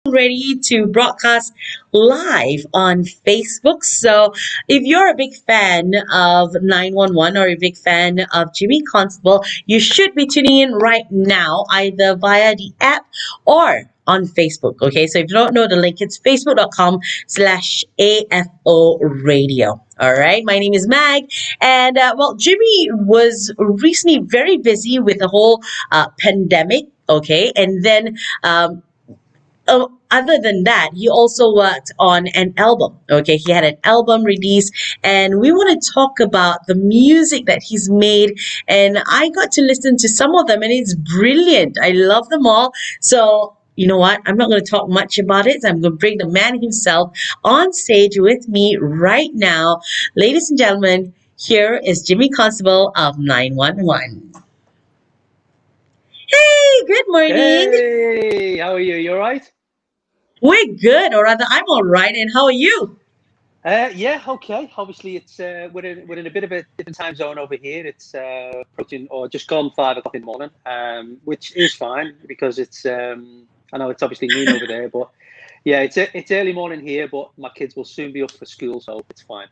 ready to broadcast live on Facebook. So, if you're a big fan of 911 or a big fan of Jimmy Constable, you should be tuning in right now, either via the app or on Facebook. Okay, so if you don't know the link, it's facebook.com/AFO radio. All right, my name is Mag, and Jimmy was recently very busy with the whole pandemic. Okay, and then other than that, he also worked on an album. Okay, he had an album release, and we want to talk about the music that he's made. And I got to listen to some of them, and it's brilliant. I love them all. So, you know what? I'm not going to talk much about it. I'm going to bring the man himself on stage with me right now. Ladies and gentlemen, here is Jimmy Constable of 911. Hey, good morning. Hey, how are you? You all right? We're good, or rather, I'm all right. And how are you? Yeah, okay. Obviously, it's we're in a bit of a different time zone over here. It's approaching or just gone 5 o'clock in the morning, which is fine because it's I know it's obviously noon over there, but yeah, it's early morning here. But my kids will soon be up for school, so it's fine.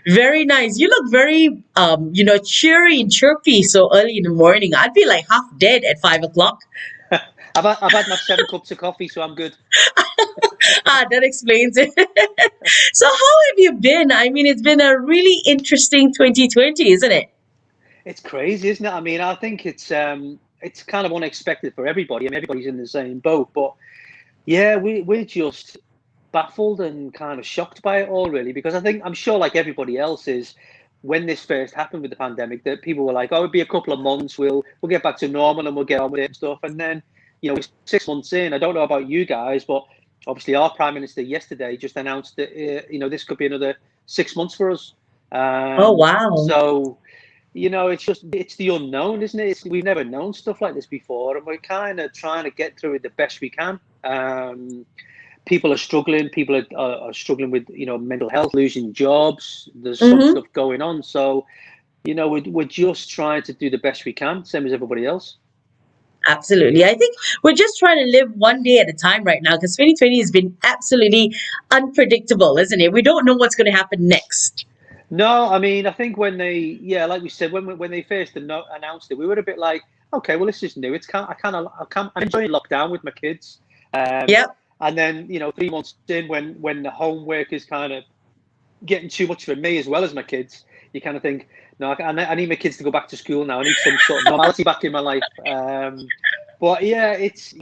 Very nice. You look very, cheery and chirpy so early in the morning. I'd be like half dead at 5 o'clock. I've had my 7 cups of coffee, so I'm good. That explains it. So, how have you been? I mean, it's been a really interesting 2020, isn't it? It's crazy, isn't it? I mean, I think it's kind of unexpected for everybody. I mean, everybody's in the same boat, but yeah, we're just baffled and kind of shocked by it all, really, because I'm sure, like everybody else is, when this first happened with the pandemic, that people were like, "Oh, it'll be a couple of months. We'll get back to normal and we'll get on with it and stuff." And then, we're 6 months in. I don't know about you guys, but obviously our prime minister yesterday just announced that this could be another 6 months for us. Oh, wow. So it's the unknown, isn't it? We've never known stuff like this before, and we're kind of trying to get through it the best we can. People are struggling. People are struggling with mental health, losing jobs. There's some Mm-hmm. stuff going on, so we're just trying to do the best we can, same as everybody else. Absolutely. I think we're just trying to live one day at a time right now because 2020 has been absolutely unpredictable, isn't it? We don't know what's going to happen next. No, I mean, I think yeah, like we said, when they first announced it, we were a bit like, okay, well, this is new. I'm enjoying lockdown with my kids. Um, Yep. and then 3 months in, when the homework is kind of getting too much for me as well as my kids, you kind of think, no, I need my kids to go back to school now. I need some sort of normality back in my life. But yeah, it's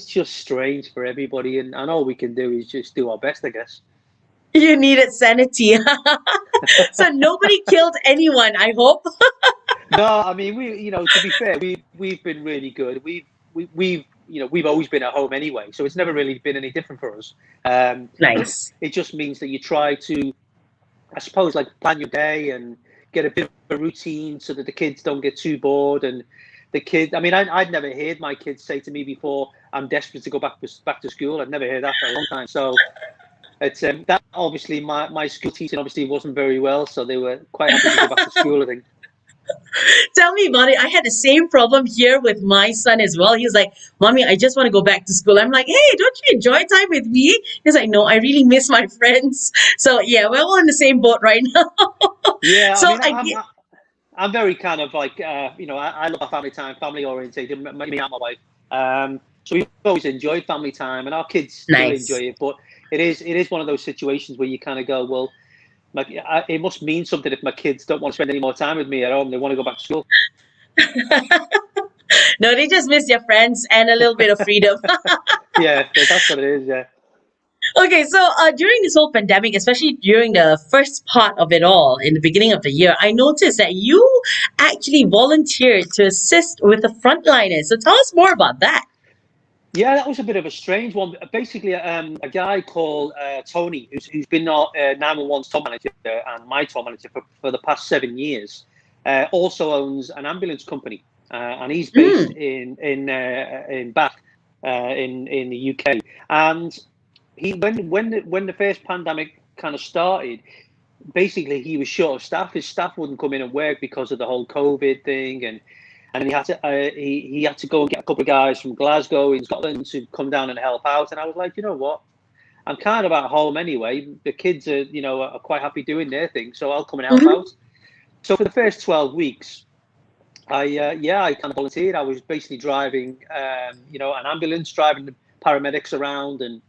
just strange for everybody, and all we can do is just do our best, I guess. You needed sanity. So nobody killed anyone, I hope. No, I mean, to be fair, we've been really good. We've always been at home anyway, so it's never really been any different for us. Nice. It just means that you try to, I suppose, like plan your day and get a bit of a routine so that the kids don't get too bored. And the kids, I mean, I'd never heard my kids say to me before, "I'm desperate to go back to school." I'd never heard that for a long time. So it's that obviously my school teaching obviously wasn't very well, so they were quite happy to go back to school, I think. Tell me about it. I had the same problem here with my son as well. He's like, Mommy, I just want to go back to school. I'm like, hey, don't you enjoy time with me? He's like, no, I really miss my friends. So, yeah, we're all in the same boat right now. Yeah, I So, mean, I get, I'm very kind of like, I love our family time, family orientated, me and my wife. So we've always enjoyed family time, and our kids still enjoy nice. it. But it is one of those situations where you kind of go, well, like it must mean something if my kids don't want to spend any more time with me at home. They want to go back to school. No, they just miss their friends and a little bit of freedom. Yeah, that's what it is. Yeah. Okay, so during this whole pandemic, especially during the first part of it all in the beginning of the year, I noticed that you actually volunteered to assist with the frontliners. So tell us more about that. Yeah, that was a bit of a strange one. Basically, a guy called Tony, who's been our 911's top manager and my top manager for the past 7 years, also owns an ambulance company, and he's based Mm, in Bath, in the UK. And when the first pandemic kind of started, basically he was short of staff. His staff wouldn't come in and work because of the whole COVID thing, and he had to go and get a couple of guys from Glasgow in Scotland to come down and help out. And I was like, you know what? I'm kind of at home anyway. The kids are quite happy doing their thing, so I'll come and help out. So for the first 12 weeks, I kind of volunteered. I was basically driving, an ambulance, driving the paramedics around and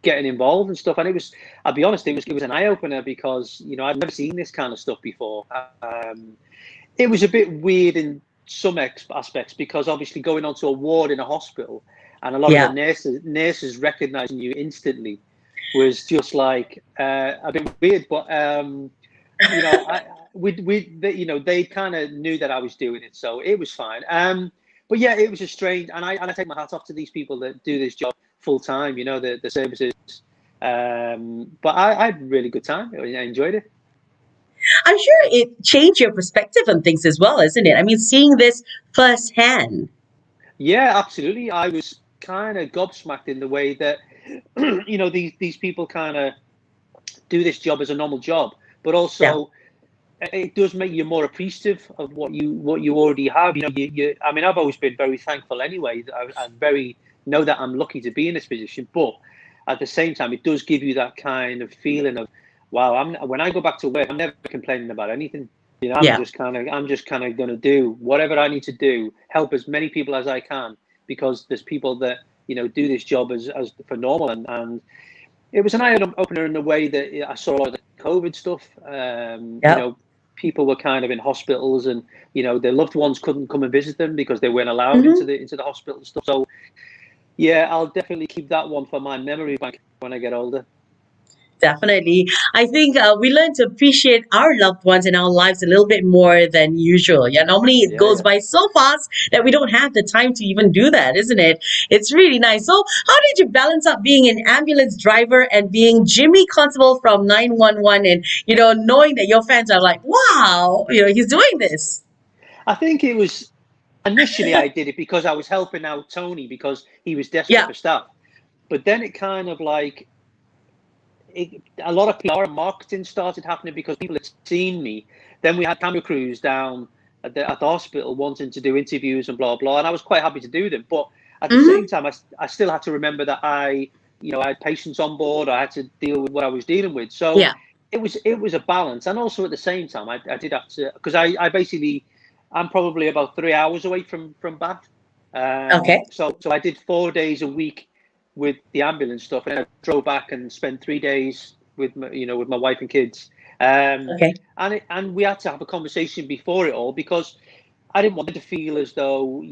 getting involved and stuff. And I'll be honest, it was an eye opener because I'd never seen this kind of stuff before. It was a bit weird in some aspects because obviously going onto a ward in a hospital and a lot of the nurses recognizing you instantly was just like a bit weird. But they kind of knew that I was doing it, so it was fine. But yeah, it was a strange, and I take my hat off to these people that do this job full time. The services. But I had a really good time. I enjoyed it. I'm sure it changed your perspective on things as well, isn't it? I mean, seeing this firsthand. Yeah, absolutely. I was kind of gobsmacked in the way that these people kind of do this job as a normal job, but also it does make you more appreciative of what you already have. I mean, I've always been very thankful anyway. I know that I'm lucky to be in this position, but at the same time, it does give you that kind of feeling of, wow, when I go back to work, I'm never complaining about anything. I'm just kind of going to do whatever I need to do, help as many people as I can, because there's people that do this job as for normal, and it was an eye opener in the way that I saw a lot of the COVID stuff. People were kind of in hospitals, and their loved ones couldn't come and visit them because they weren't allowed into the hospital and stuff. So yeah, I'll definitely keep that one for my memory bank when I get older. Definitely. I think we learn to appreciate our loved ones in our lives a little bit more than usual. Yeah, normally it goes by so fast that we don't have the time to even do that, isn't it? It's really nice. So, how did you balance up being an ambulance driver and being Jimmy Constable from 911 and, knowing that your fans are like, wow, he's doing this? I think it was initially I did it because I was helping out Tony because he was desperate for staff. But then it kind of like, a lot of PR and marketing started happening because people had seen me. Then we had camera crews down at the hospital wanting to do interviews and blah blah, and I was quite happy to do them. But at the same time, I still had to remember that I had patients on board. I had to deal with what I was dealing with. So it was a balance, and also at the same time, I did have to, because I'm probably about 3 hours away from Bath. So I did 4 days a week with the ambulance stuff, and I drove back and spent 3 days with my wife and kids. And we had to have a conversation before it all because I didn't want them to feel as though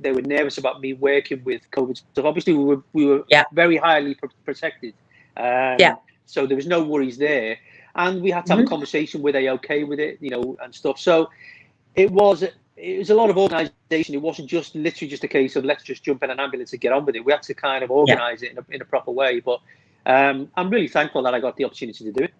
they were nervous about me working with COVID stuff. Obviously, we were very highly protected, so there was no worries there. And we had to have a conversation: were they okay with it, and stuff. So it was a lot of organisation. It wasn't literally just a case of let's just jump in an ambulance and get on with it. We had to kind of organise it in a proper way. But I'm really thankful that I got the opportunity to do it.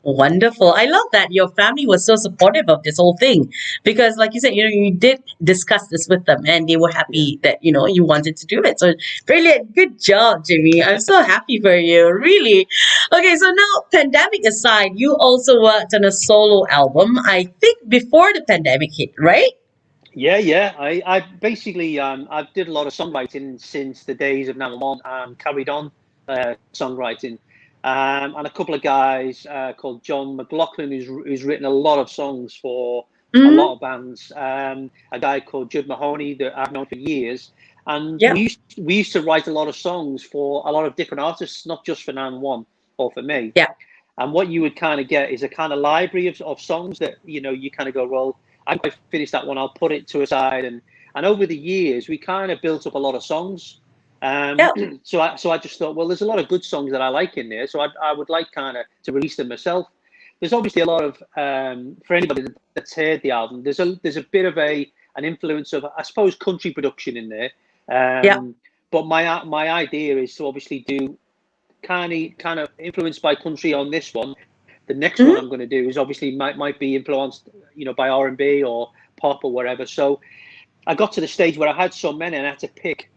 Wonderful. I love that your family was so supportive of this whole thing because, like you said, you did discuss this with them and they were happy that, you wanted to do it. So brilliant. Good job, Jimmy. I'm so happy for you. Really. Okay. So now, pandemic aside, you also worked on a solo album, I think before the pandemic hit, right? Yeah. I basically, I did a lot of songwriting since the days of 911 and carried on songwriting. And a couple of guys called John McLaughlin, who's written a lot of songs for a lot of bands. A guy called Judd Mahoney that I've known for years. And we used to write a lot of songs for a lot of different artists, not just for 911 or for me. Yeah. And what you would kind of get is a kind of library of songs that, you kind of go, well, I'm going to finish that one. I'll put it to a side. And over the years, we kind of built up a lot of songs. So I just thought, well, there's a lot of good songs that I like in there. So I would like kind of to release them myself. There's obviously a lot of, for anybody that's heard the album, there's a bit of an influence of, I suppose, country production in there. But my idea is to obviously do kind of influenced by country on this one. The next one I'm going to do is obviously might be influenced, by R&B or pop or whatever. So I got to the stage where I had so many and I had to pick,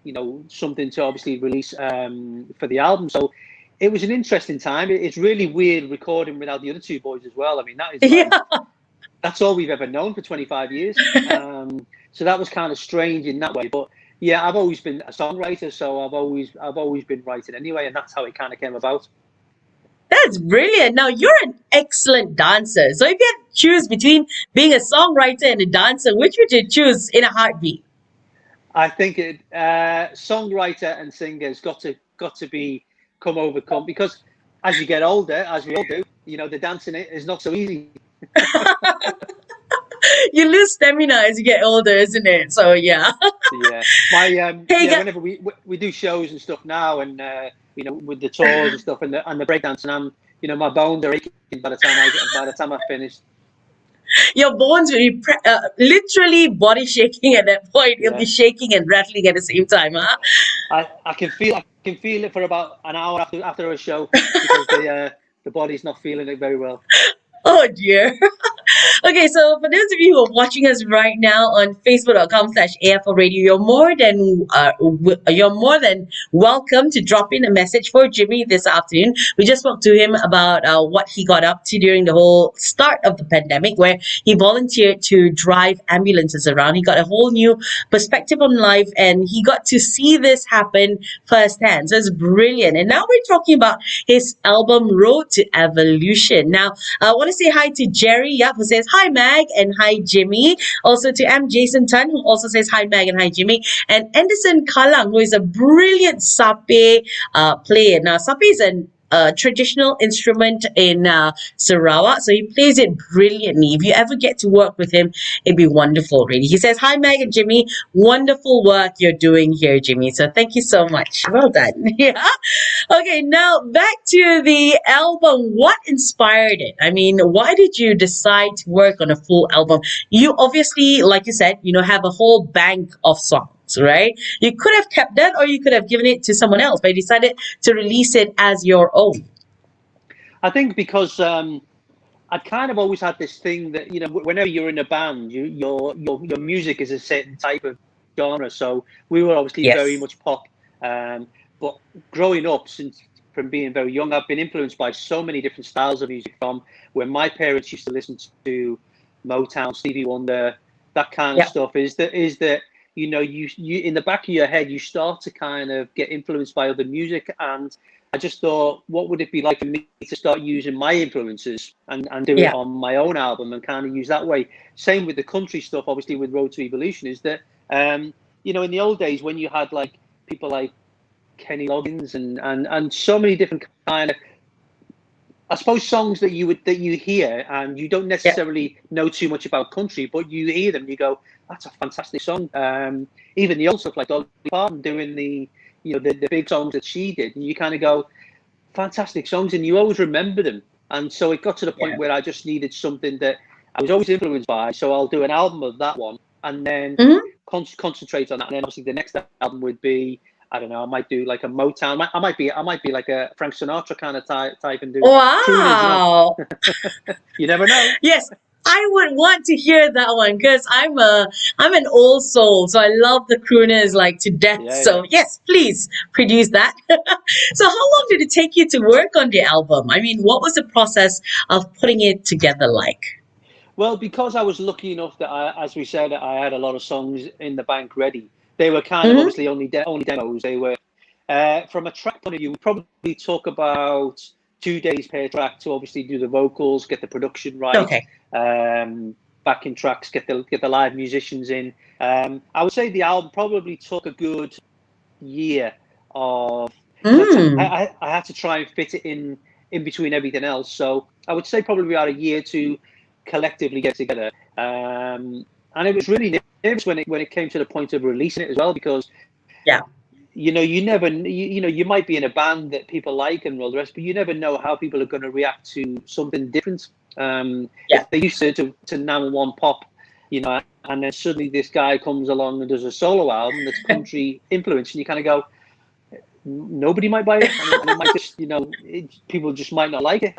something to obviously release for the album. So it was an interesting time. It's really weird recording without the other two boys as well. I mean, that is that's all we've ever known for 25 years. So that was kind of strange in that way. But yeah, I've always been a songwriter, so I've always been writing anyway, and that's how it kind of came about. That's brilliant. Now, you're an excellent dancer. So, if you had to choose between being a songwriter and a dancer, which would you choose in a heartbeat? I think songwriter and singers got to be overcome because as you get older, as we all do, the dancing is not so easy. You lose stamina as you get older, isn't it? So, yeah. Yeah, my Hey, yeah. Whenever we do shows and stuff now, and with the tours and stuff, and the breakdancing, my bones are aching by the time I finish. your bones will be literally body shaking at that point. You'll be Yeah, shaking and rattling at the same time, huh? I can feel it for about an hour after a show because the body's not feeling it very well. Oh dear. Okay, so for those of you who are watching us right now on facebook.com/AFL Radio, you're more than welcome to drop in a message for Jimmy this afternoon. We just spoke to him about what he got up to during the whole start of the pandemic, where he volunteered to drive ambulances around. He got a whole new perspective on life, and he got to see this happen firsthand. So it's brilliant. And now we're talking about his album Road to Evolution. Now, I want to say hi to Jerry, who says hi Mag and hi Jimmy. Also to M. Jason Tan, who also says hi Mag and hi Jimmy. And Anderson Kalang, who is a brilliant sape player. Now, sape is an traditional instrument in Sarawak, so he plays it brilliantly. If you ever get to work with him, it'd be wonderful, really. He says, hi, Meg and Jimmy. Wonderful work you're doing here, Jimmy. So thank you so much. Well done. Yeah. Okay, now back to the album. What inspired it? I mean, why did you decide to work on a full album? You obviously, like you said, have a whole bank of songs, right? You could have kept that or you could have given it to someone else, but you decided to release it as your own. I think because I kind of always had this thing that whenever you're in a band, your music is a certain type of genre. So we were obviously very Yes. much pop, but growing up from being very young, I've been influenced by so many different styles of music. From when my parents used to listen to Motown, Stevie Wonder, that kind of Yeah. stuff. Is that you in the back of your head you start to kind of get influenced by other music, and I just thought, what would it be like for me to start using my influences and do it Yeah. on my own album and kind of use that way? Same with the country stuff, obviously, with Road to Evolution, is that, in the old days when you had like people like Kenny Loggins and so many different kind of, I suppose, songs that you hear and you don't necessarily know too much about country, but you hear them, you go, that's a fantastic song. Even the old stuff like Dolly Parton doing the big songs that she did, and you kind of go, fantastic songs, and you always remember them. And so it got to the point where I just needed something that I was always influenced by. So I'll do an album of that one, and then Mm-hmm. concentrate on that. And then obviously the next album would be, I don't know, I might do like a Motown. I might be like a Frank Sinatra kind of type and do crooners. Wow. You never know. Yes, I would want to hear that one because I'm an old soul, so I love the crooners like to death. Yeah. So yes, please produce that. So how long did it take you to work on the album? I mean, what was the process of putting it together like? Well, because I was lucky enough that, as we said, I had a lot of songs in the bank ready. They were kind of Mm-hmm. obviously only demos. They were, from a track point of view, we probably took about 2 days per track to obviously do the vocals, get the production right, Okay. backing tracks, get the live musicians in. I would say the album probably took a good year of, because Mm. I had to try and fit it in between everything else. So I would say probably about a year to collectively get together. And it was really nervous when it came to the point of releasing it as well, because Yeah. you never you might be in a band that people like and all the rest, but you never know how people are going to react to something different. Yeah. If they used to number one pop, and then suddenly this guy comes along and does a solo album that's country influenced, and you kind of go, nobody might buy it, and it might just, people just might not like it.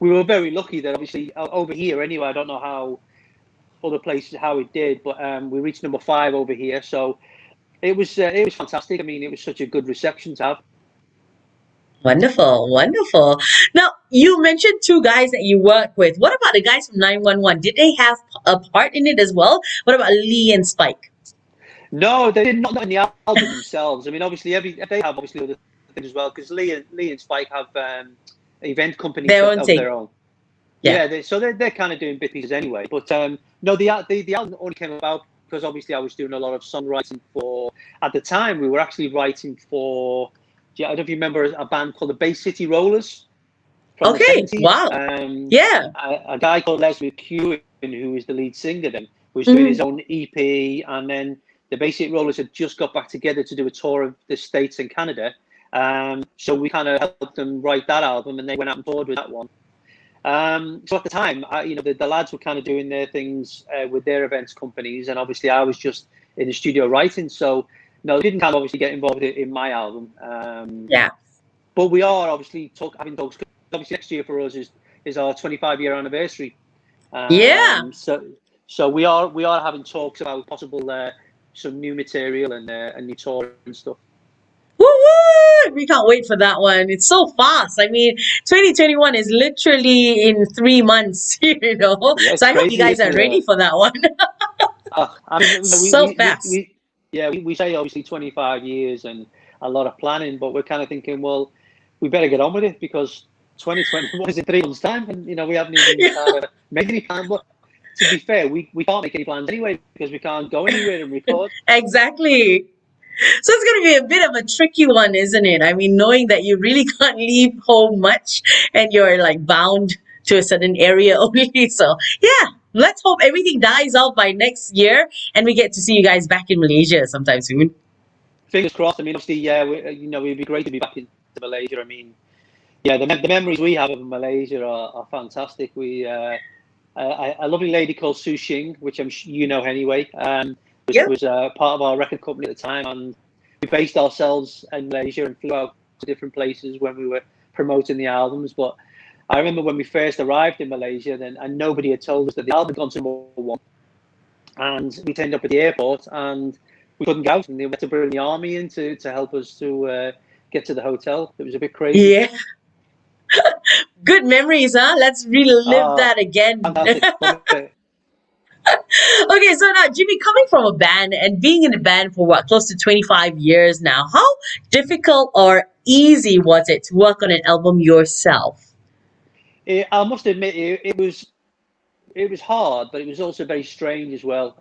We were very lucky that obviously over here anyway, I don't know how other places how it did, but we reached number 5 over here, so it was fantastic. I mean, it was such a good reception to have. Wonderful, wonderful. Now, you mentioned two guys that you work with. What about the guys from 911? Did they have a part in it as well? What about Lee and Spike? No, they did not in the album themselves. I mean, obviously, they have obviously other things as well because Lee and Spike have event companies Their own of thing. their own. Yeah. Yeah, so they're kind of doing bit pieces anyway. But no, the album only came about because obviously I was doing a lot of songwriting for. At the time, we were actually writing for. Yeah, I don't know if you remember a band called the Bay City Rollers from the Okay. 70s. Wow. Yeah. A guy called Leslie McEwen, who was the lead singer then, was doing his Mhm. own EP, and then the Bay City Rollers had just got back together to do a tour of the States and Canada. So we kind of helped them write that album, and they went out and toured with that one. So at the time, the lads were kind of doing their things with their events companies, and obviously I was just in the studio writing. So no, they didn't kind of obviously get involved in my album. Yeah. But we are obviously having talks. Obviously, next year for us is our 25-year anniversary. Yeah. So we are having talks about possible some new material and a new tour and stuff. Woo woo! We can't wait for that one. It's so fast. I mean, 2021 is literally in 3 months, you know. Yeah, So it's I hope you crazy, guys isn't are ready it? for that one. I mean, So fast. we say obviously 25 years and a lot of planning, but we're kind of thinking, well, we better get on with it because 2021 is in 3 months' time, and we haven't even Yeah, kind of made any plans. But to be fair, we can't make any plans anyway because we can't go anywhere and record. exactly. So it's going to be a bit of a tricky one, isn't it? I mean, knowing that you really can't leave home much and you're like bound to a certain area only. So, yeah, let's hope everything dies out by next year and we get to see you guys back in Malaysia sometime soon. Fingers crossed. I mean, obviously, yeah, it'd be great to be back in Malaysia. I mean, yeah, the memories we have of Malaysia are fantastic. A lovely lady called Su Xing, which you know anyway, Yep. was part of our record company at the time, and we based ourselves in Malaysia and flew out to different places when we were promoting the albums. But I remember when we first arrived in Malaysia, and nobody had told us that the album had gone to #1, and we turned up at the airport and we couldn't go out, and they had to bring the army in to help us to get to the hotel. It was a bit crazy. Yeah. Good memories, huh? Let's relive Ah, that again. fantastic. Love it. Okay, so now, Jimmy, coming from a band and being in a band for what, close to 25 years now, how difficult or easy was it to work on an album yourself? I must admit, it was hard, but it was also very strange as well,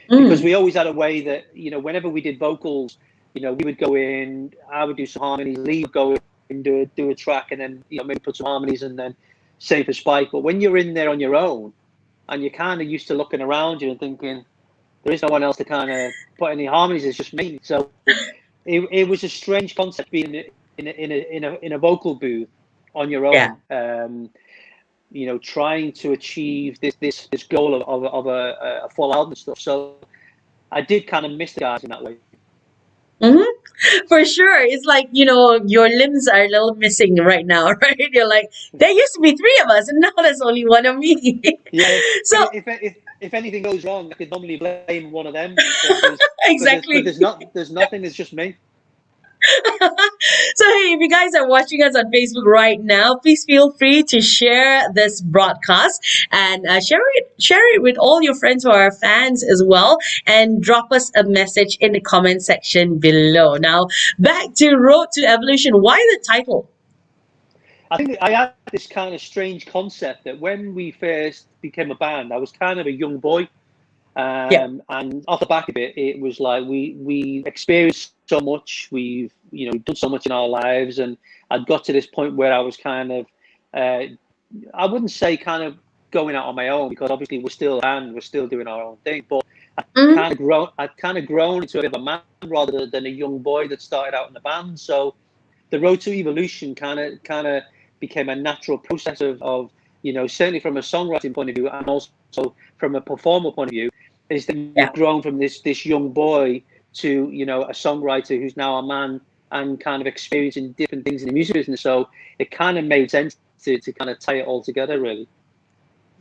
because Mm, we always had a way that whenever we did vocals, we would go in, I would do some harmonies, Lee would go in, do a track, and then maybe put some harmonies, and then same for Spike. But when you're in there on your own, and you're kind of used to looking around you and thinking there is no one else to kind of put any harmonies, it's just me. So it was a strange concept being in a vocal booth on your yeah. own. Trying to achieve this goal of a full album and stuff. So I did kind of miss the guys in that way. Hmm. For sure. It's like, your limbs are a little missing right now, right? You're like, there used to be three of us, and now there's only one of me. Yeah, So, if anything goes wrong, I could normally blame one of them, but exactly. there's nothing. It's just me. So, hey, if you guys are watching us on Facebook right now, please feel free to share this broadcast and share it with all your friends who are fans as well, and drop us a message in the comment section below. Now, back to Road to Evolution. Why the title? I think I had this kind of strange concept that when we first became a band, I was kind of a young boy. Yeah. And off the back of it, it was like we experienced so much, we've done so much in our lives, and I'd got to this point where I was kind of, I wouldn't say kind of going out on my own, because obviously we're still a band, we're still doing our own thing, but Hmm. I'd kind of grown into a bit of a man rather than a young boy that started out in the band. So the road to evolution kind of became a natural process of certainly from a songwriting point of view, and also from a performer point of view, is that Yeah. we've grown from this young boy to a songwriter who's now a man and kind of experiencing different things in the music business. So it kind of made sense to kind of tie it all together, really.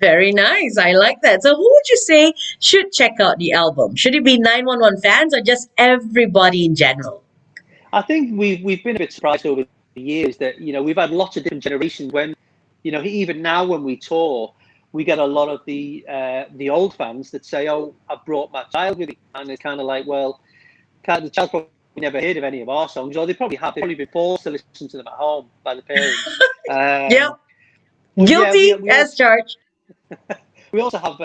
Very nice. I like that. So, who would you say should check out the album? Should it be 911 fans or just everybody in general? I think we've been a bit surprised over years that, we've had lots of different generations. When, even now when we tour, we get a lot of the old fans that say, "Oh, I brought my child with me," and it's kind of like, well, the child's probably never heard of any of our songs, or they probably have. They've probably been forced to listen to them at home by the parents. Yep. But yeah, Guilty as charged. we also have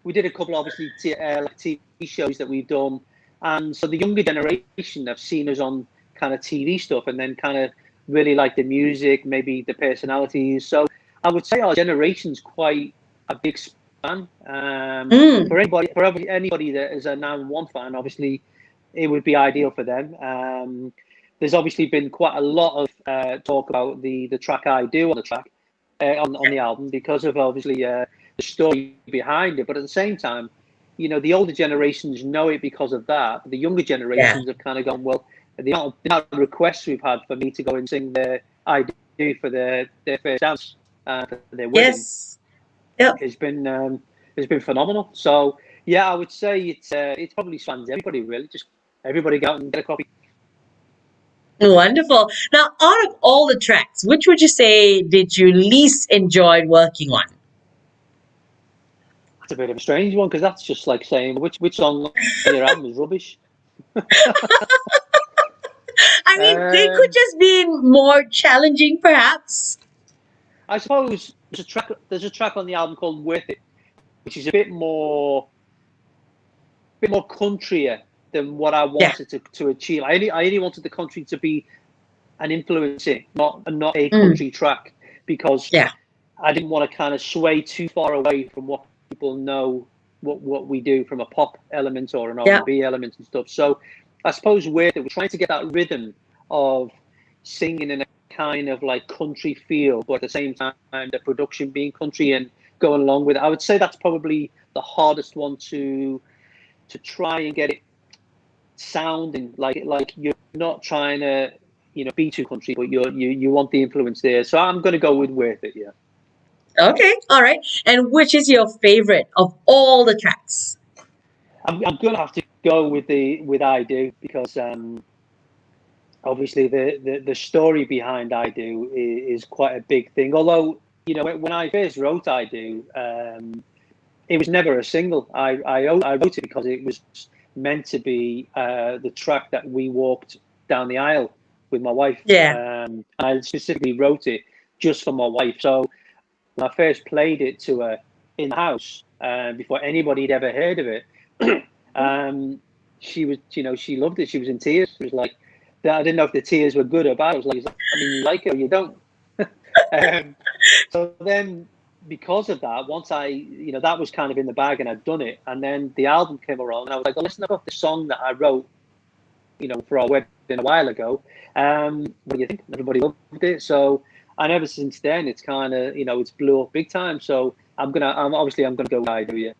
we did a couple obviously like TV shows that we've done, and so the younger generation have seen us on kind of TV stuff, and then kind of really like the music, maybe the personalities. So I would say our generation's quite a big span. For anybody that is a 911 fan, obviously it would be ideal for them. There's obviously been quite a lot of talk about the track I Do on the track on the album, because of obviously the story behind it. But at the same time, the older generations know it because of that. But the younger generations have kind of gone, well, the amount of requests we've had for me to go and sing the I Do for their first dance for their wedding, has been phenomenal. So yeah, I would say it probably spans everybody really. Just everybody go out and get a copy. Wonderful. Now, out of all the tracks, which would you say did you least enjoy working on? That's a bit of a strange one, because that's just like saying which song on your album is rubbish. I mean, they could just be more challenging, perhaps. I suppose there's a track on the album called Worth It, which is a bit more countryer than what I wanted to achieve. I only wanted the country to be an influence, not a country track, because I didn't want to kind of sway too far away from what people know what we do from a pop element or an R&B element and stuff. So I suppose we're trying to get that rhythm of singing in a kind of like country feel, but at the same time the production being country and going along with it. I would say that's probably the hardest one to try and get it sounding like you're not trying to be too country, but you want the influence there. So I'm going to go with Worth It. Yeah. Okay, all right. And which is your favorite of all the tracks? I'm going to have to go with I Do, because obviously the story behind I Do is quite a big thing. Although when I first wrote I Do, it was never a single. I wrote it because it was meant to be the track that we walked down the aisle with my wife. I specifically wrote it just for my wife. So when I first played it to her in the house, before anybody had ever heard of it, she was, she loved it. She was in tears. It was like, I didn't know if the tears were good or bad. I was like, you like it or you don't. So then, because of that, once that was kind of in the bag and I'd done it, and then the album came around, and I was like, well, listen, I've got the song that I wrote, for our wedding a while ago. What do you think? Everybody loved it. So, and ever since then, it's kind of, it's blew up big time. So I'm gonna go with I Do. Yeah.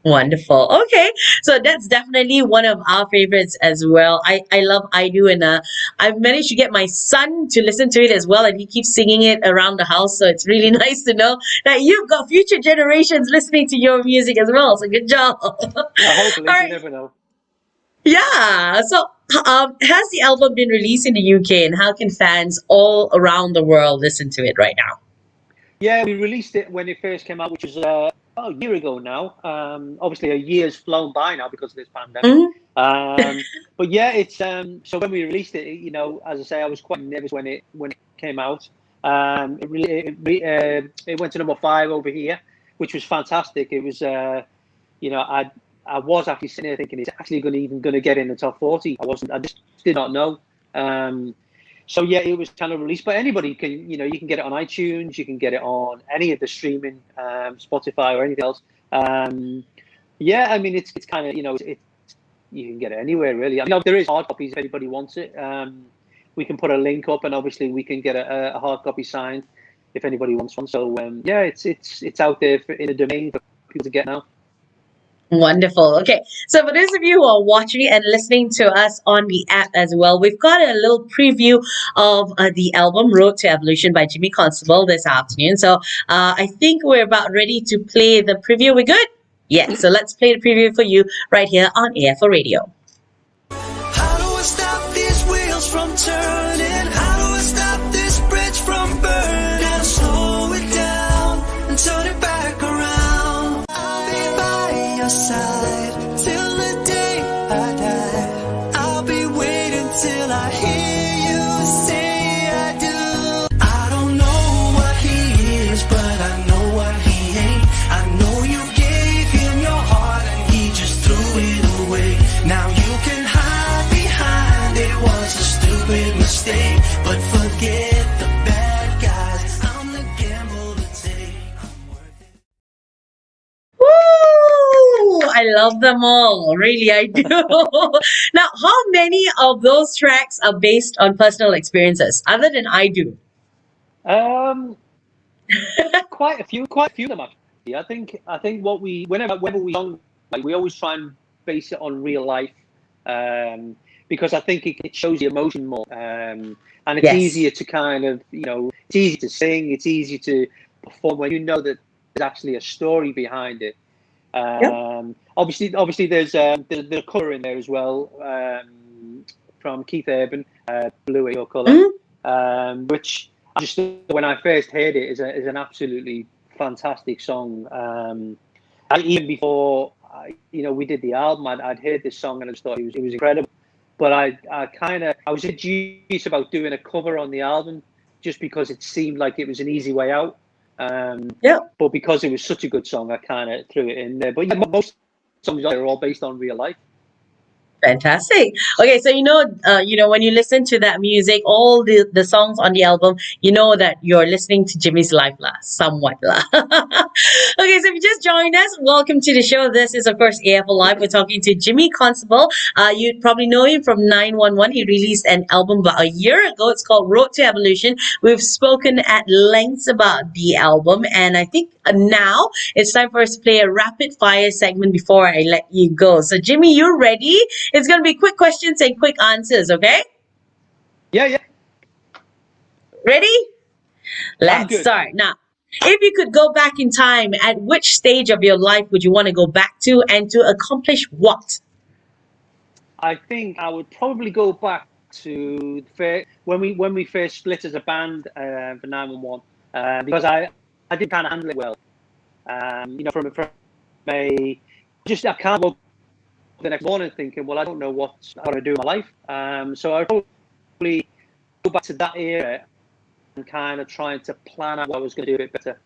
Wonderful. Okay, so that's definitely one of our favorites as well. I love I Do, and I've managed to get my son to listen to it as well, and he keeps singing it around the house. So it's really nice to know that you've got future generations listening to your music as well. So good job. Yeah, hopefully, you never know. Yeah. So, has the album been released in the UK, and how can fans all around the world listen to it right now? Yeah, we released it when it first came out, which was a year ago now. Obviously, a year's flown by now because of this pandemic. But yeah, it's so when we released it, as I say, I was quite nervous when it came out. It went to number 5 over here, which was fantastic. It was, I was actually sitting there thinking, it's actually going to get in the top 40. I just did not know. So yeah, it was kind of released, but anybody can, you can get it on iTunes, you can get it on any of the streaming, Spotify or anything else. Yeah, I mean, it's kind of, you can get it anywhere really. I mean, there is hard copies if anybody wants it. We can put a link up, and obviously we can get a hard copy signed if anybody wants one. So yeah, it's out there in a domain for people to get now. Wonderful. Okay, so for those of you who are watching and listening to us on the app as well, we've got a little preview of the album Road to Evolution by Jimmy Constable this afternoon. So I think we're about ready to play the preview. We're good? Yeah, so let's play the preview for you right here on AFO Radio. How do I stop these wheels from turning? How do I stop stupid mistake, but forget the bad guys. I'm the gamble to take. Woo! I love them all. Really, I do. Now, how many of those tracks are based on personal experiences, other than I do? Um, quite a few of them actually. I think what we whenever we song, like, we always try and base it on real life, um, because I think it shows the emotion more, and it's Yes. easier to kind of it's easy to sing, it's easy to perform when you know that there's actually a story behind it. Yep. Obviously, there's a colour in there as well, from Keith Urban, Blue Your Colour, Mhm. which I just thought when I first heard it is an absolutely fantastic song. Even before we did the album, I'd heard this song and I just thought it was incredible. But I was dubious about doing a cover on the album just because it seemed like it was an easy way out. Um, Yep. but because it was such a good song, I kind of threw it in there. But yeah, most songs are all based on real life. Fantastic. Okay, so when you listen to that music, all the songs on the album, you know that you're listening to Jimmy's life lah, somewhat lah. Okay, so if you just joined us, welcome to the show. This is of course AFL Live. We're talking to Jimmy Constable. You probably know him from 911. He released an album about a year ago. It's called Road to Evolution. We've spoken at length about the album, and I think now it's time for us to play a rapid fire segment before I let you go. So Jimmy, you ready? It's going to be quick questions and quick answers, okay? Yeah, yeah, Ready? I'm Let's good. start. Now, if you could go back in time, at which stage of your life would you want to go back to and to accomplish what? I think I would probably go back to when we first split as a band, for 911, because I did kind of handle it well. From a just I can't woke up the next morning thinking, well, I don't know what I want to do in my life. So I probably go back to that era and kind of trying to plan out what I was going to do a bit better.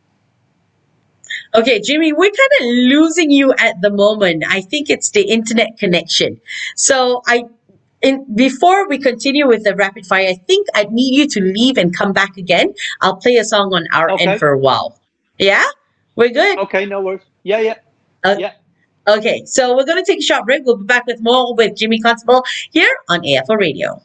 Okay, Jimmy, we're kind of losing you at the moment. I think it's the internet connection. So before we continue with the rapid fire, I think I need you to leave and come back again. I'll play a song on our end Okay, for a while. Yeah, we're good. okay, no worries. Yeah, yeah, Uh, yeah. okay, so we're going to take a short break. We'll be back with more with Jimmy Constable here on AFO Radio.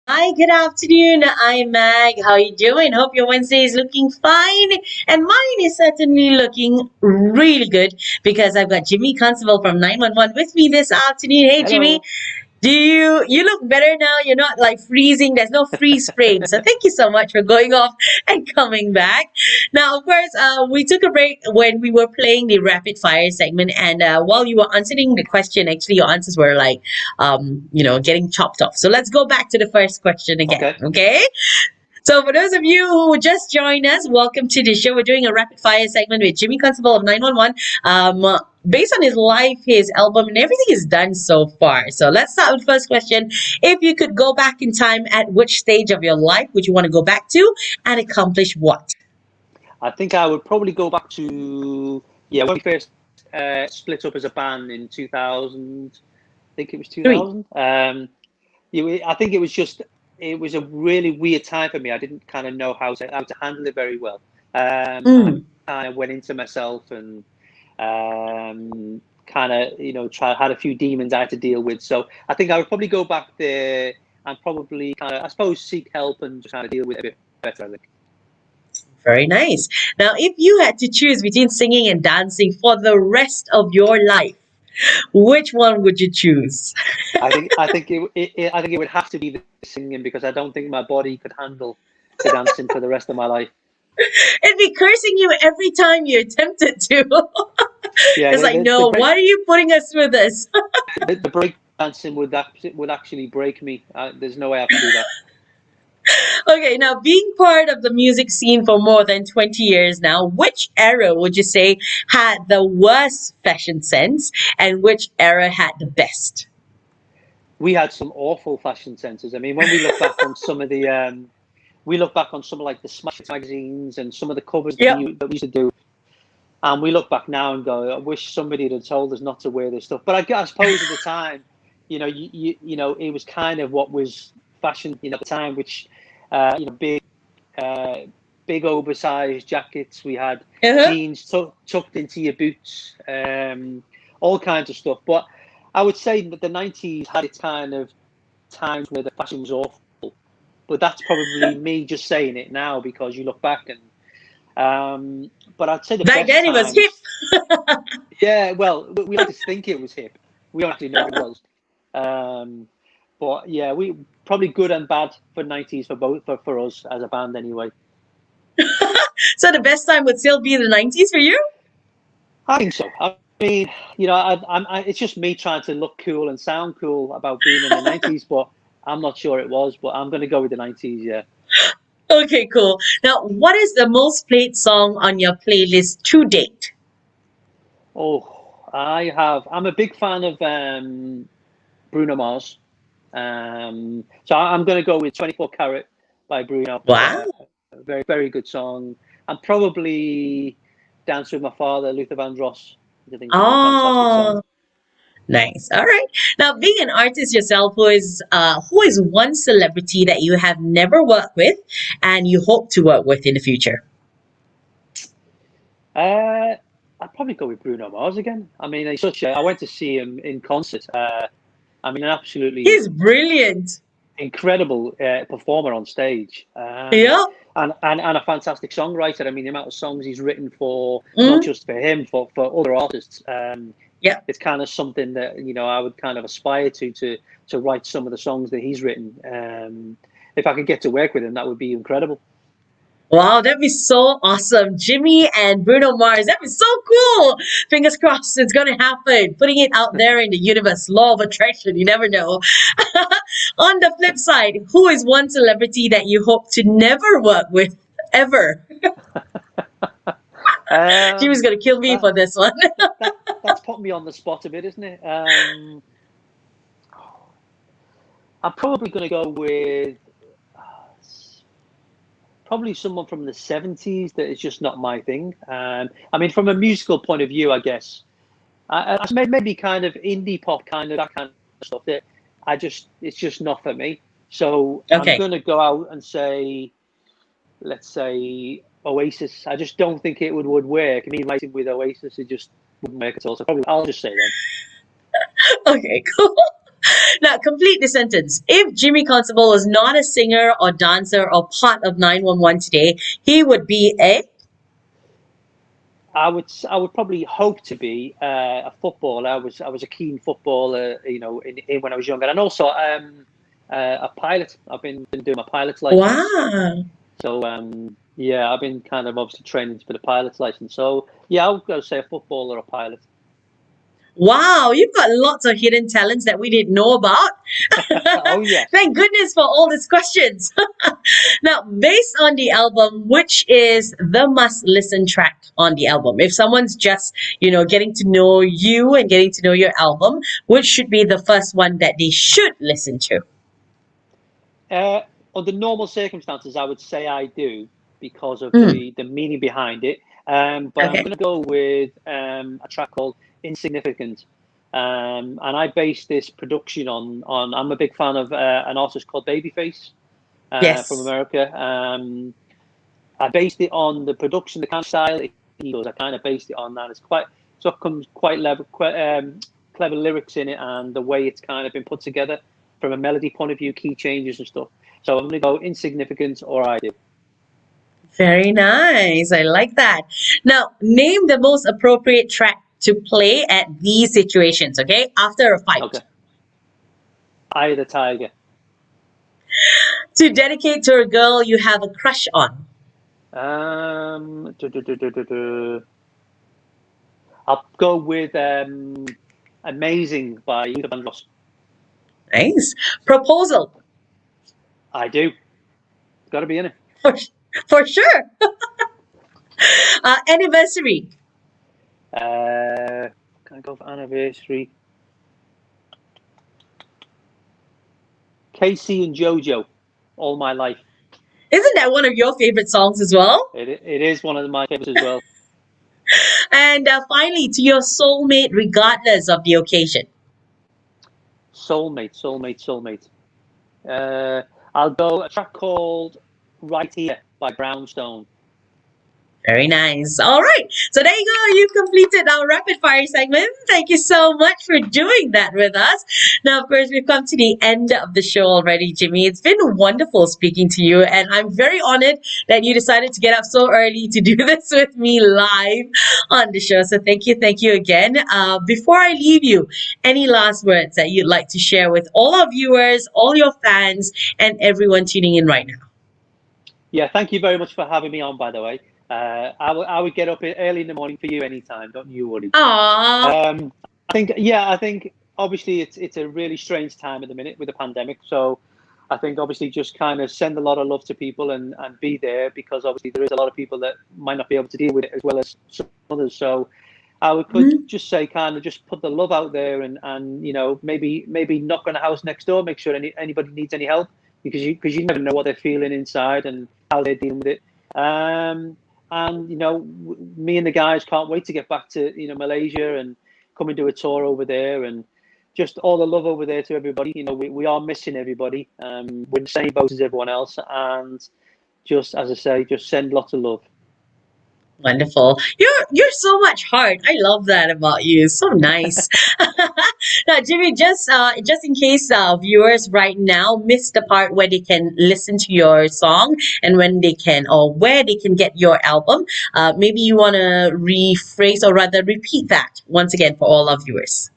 Hi, good afternoon. I'm Mag. How you doing? Hope your Wednesday is looking fine. And mine is certainly looking really good because I've got Jimmy Constable from 911 with me this afternoon. Hey, Jimmy. Hello. You look better now? You're not like freezing. There's no freeze frame. So thank you so much for going off and coming back. Now, of course, we took a break when we were playing the rapid fire segment, and while you were answering the question, actually your answers were like, getting chopped off. So let's go back to the first question again. Okay. Okay. So, for those of you who just joined us, welcome to the show. We're doing a rapid fire segment with Jimmy Constable of 911. Based on his life, his album, and everything he's done so far. So, let's start with the first question. If you could go back in time, at which stage of your life would you want to go back to and accomplish what? I think I would probably go back to, yeah, when we first split up as a band in 2000. I think it was Three. 2000. I think it was a really weird time for me. I didn't kind of know how to handle it very well. And I Mm. kind of went into myself and kind of, had a few demons I had to deal with. So I think I would probably go back there and probably kind of, I suppose, seek help and just kind of deal with it a bit better, I think. Very nice. Now, if you had to choose between singing and dancing for the rest of your life, which one would you choose? I think it would have to be the singing because I don't think my body could handle the dancing for the rest of my life. It'd be cursing you every time you attempted to. Yeah, It's like, no, why are you putting us through this? the break dancing would actually break me. There's no way I can do that. Okay, now being part of the music scene for more than 20 years now, which era would you say had the worst fashion sense and which era had the best? We had some awful fashion senses. I mean, when we look back on some of the we look back on some of like the Smash magazines and some of the covers Yep. that we used to do, and we look back now and go, I wish somebody had told us not to wear this stuff. But I suppose at the time, it was kind of what was fashion, at the time, which, big, uh, big oversized jackets. We had Uh-huh. jeans tucked into your boots, all kinds of stuff. But I would say that the 90s had its kind of times where the fashion was awful. But that's probably me just saying it now because you look back and but I'd say the Back best then it was hip. times. Yeah, well, we like to think it was hip. We don't actually know it was. Um, but yeah, we probably good and bad for 90s for both for us as a band anyway. So the best time would still be the 90s for you? I think so. I mean, it's just me trying to look cool and sound cool about being in the 90s, but I'm not sure it was. But I'm going to go with the 90s. Yeah. Okay, cool. Now, what is the most played song on your playlist to date? Oh, I'm a big fan of Bruno Mars. So I'm going to go with 24 Carat by Bruno. Wow. A very, very good song. And probably Dance with My Father, Luther Vandross. I think is a fantastic song. Oh, nice. All right. Now, being an artist yourself, who is one celebrity that you have never worked with and you hope to work with in the future? I'd probably go with Bruno Mars again. I mean, I went to see him in concert. I mean, an absolutely He's brilliant. incredible performer on stage, Yeah. and a fantastic songwriter. I mean, the amount of songs he's written for not Mm, just for him, for other artists. yeah. It's kind of something that I would kind of aspire to write some of the songs that he's written. If I could get to work with him, that would be incredible. Wow, that'd be so awesome. Jimmy and Bruno Mars. That'd be so cool. Fingers crossed it's going to happen. Putting it out there in the universe. Law of attraction. You never know. On the flip side, who is one celebrity that you hope to never work with ever? Jimmy's Um, going to kill me that, for this one. that's put me on the spot a bit, isn't it? I'm probably going to go with probably someone from the 70s that is just not my thing. I mean, from a musical point of view, I guess, maybe kind of indie pop, kind of that kind of stuff that it's just not for me. So I'm Okay. going to go out and say, let's say Oasis. I just don't think it would work. I mean, writing with Oasis, it just wouldn't work at all. So probably I'll just say them. Okay, cool. Now, complete the sentence. If Jimmy Constable was not a singer or dancer or part of 911 today, he would be a. I would probably hope to be a footballer. I was a keen footballer, when I was younger, and also a pilot. I've been doing my pilot's license. Wow. So yeah, I've been kind of obviously training for the pilot's license. So yeah, I would go say a footballer or a pilot. Wow, you've got lots of hidden talents that we didn't know about. Oh yes. Thank goodness for all these questions. Now, based on the album, which is the must listen track on the album? If someone's just, getting to know you and getting to know your album, which should be the first one that they should listen to? Uh, Under normal circumstances, I would say I do because of Mm, the meaning behind it. But I'm okay. going to go with a track called Insignificant. And I based this production on I'm a big fan of an artist called Babyface from Yes. America. I based it on the production, the kind of style he does. I kind of based it on that. It's quite so it comes quite clever lyrics in it, and the way it's kind of been put together from a melody point of view, key changes and stuff. So I'm going to go Insignificant or I Do. Very nice. I like that. Now, name the most appropriate track to play at these situations, okay? After a Okay. fight. Eye of the Tiger. To dedicate to a girl you have a crush on. Um, du- du- du- du- du- du. I'll go with Amazing by Luther Vandross. Nice. Proposal. I do. Got to be in it. For, for sure. Anniversary. Can I go for anniversary? Casey and JoJo, All My Life. Isn't that one of your favorite songs as well? It is one of my favorites as well. And finally, to your soulmate, regardless of the occasion. Soulmate, Soulmate, Soulmate. I'll go a track called Right Here by Brownstone. Very nice. All right. So there you go. You've completed our rapid fire segment. Thank you so much for doing that with us. Now, of course, we've come to the end of the show already, Jimmy. It's been wonderful speaking to you, and I'm very honored that you decided to get up so early to do this with me live on the show. So thank you again. Before I leave you, any last words that you'd like to share with all our viewers, all your fans, and everyone tuning in right now? Yeah, thank you very much for having me on, by the way. I would get up early in the morning for you anytime. Don't you worry. Aww. I think obviously it's a really strange time at the minute with the pandemic. So I think obviously just kind of send a lot of love to people and be there, because obviously there is a lot of people that might not be able to deal with it as well as some others. So could just say kind of just put the love out there, and maybe knock on a house next door, make sure anybody needs any help, because you never know what they're feeling inside and how they're dealing with it. And me and the guys can't wait to get back to Malaysia and come and do a tour over there, and just all the love over there to everybody. We are missing everybody. We're in the same boat as everyone else, and just as I say, just send lots of love. Wonderful. You're so much heart. I love that about you. So nice. Now, Jimmy, just in case viewers right now missed the part where they can listen to your song and when they can, or where they can get your album, maybe you want to rephrase or rather repeat that once again for all our viewers.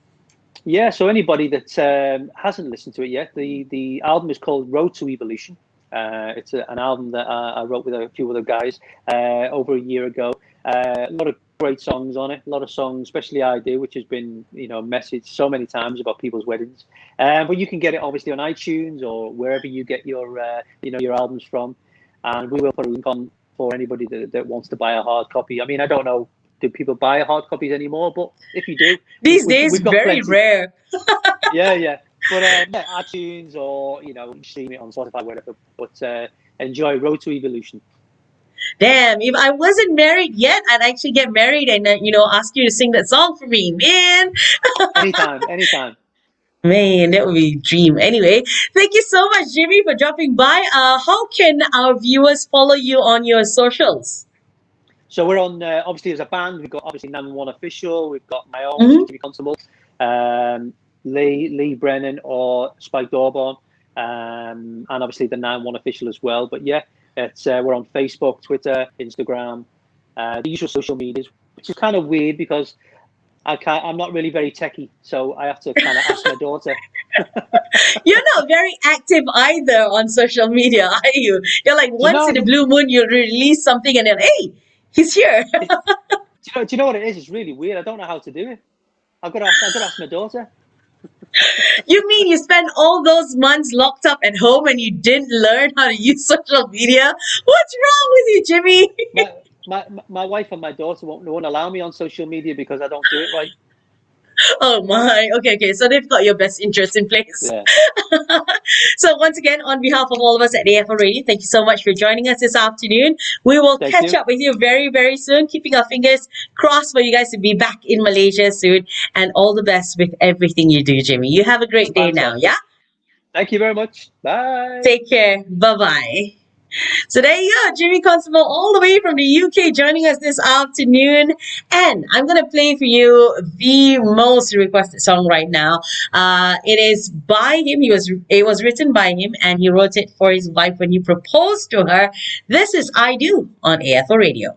Yeah, so anybody that hasn't listened to it yet, the album is called Road to Evolution. It's an album that I wrote with a few other guys over a year ago. A lot of great songs on it. A lot of songs, especially I Do, which has been messaged so many times about people's weddings. But you can get it obviously on iTunes or wherever you get your your albums from. And we will put a link on for anybody that wants to buy a hard copy. I mean, I don't know, do people buy hard copies anymore? But if you do, These days, we've got very plenty. rare. Yeah. But iTunes or stream it on Spotify, whatever. But enjoy Road to Evolution. Damn, if I wasn't married yet, I'd actually get married and ask you to sing that song for me, man. Anytime. Man, that would be a dream. Anyway, thank you so much, Jimmy, for dropping by. How can our viewers follow you on your socials? So we're on, obviously as a band, we've got obviously 911 Official, we've got my own, Jimmy Constable. Lee Brennan or Spike Dawborn, and obviously the 9-1 official as well. But yeah, it's we're on Facebook, Twitter, Instagram, the usual social medias, which is kind of weird because I'm not really very techie, so I have to kind of ask my daughter. You're not very active either on social media, are you? You're like Do you once know? in a blue moon you release something and then hey, he's here. Do you know what it is? It's really weird. I don't know how to do it. I've got to ask my daughter. You mean you spent all those months locked up at home and you didn't learn how to use social media? What's wrong with you, Jimmy? My wife and my daughter won't allow me on social media because I don't do it right. Oh my. Okay. So they've got your best interests in place. Yeah. So once again, on behalf of all of us at AFL Radio, thank you so much for joining us this afternoon. We will Thank catch you. up with you very, very soon. Keeping our fingers crossed for you guys to be back in Malaysia soon. And all the best with everything you do, Jimmy. You have a great day now, Fantastic. yeah? Thank you very much. Bye. Take care. Bye-bye. So there you go, Jimmy Constable, all the way from the UK, joining us this afternoon. And I'm gonna play for you the most requested song right now. It is by him. It was written by him, and he wrote it for his wife when he proposed to her. This is "I Do" on AFL Radio.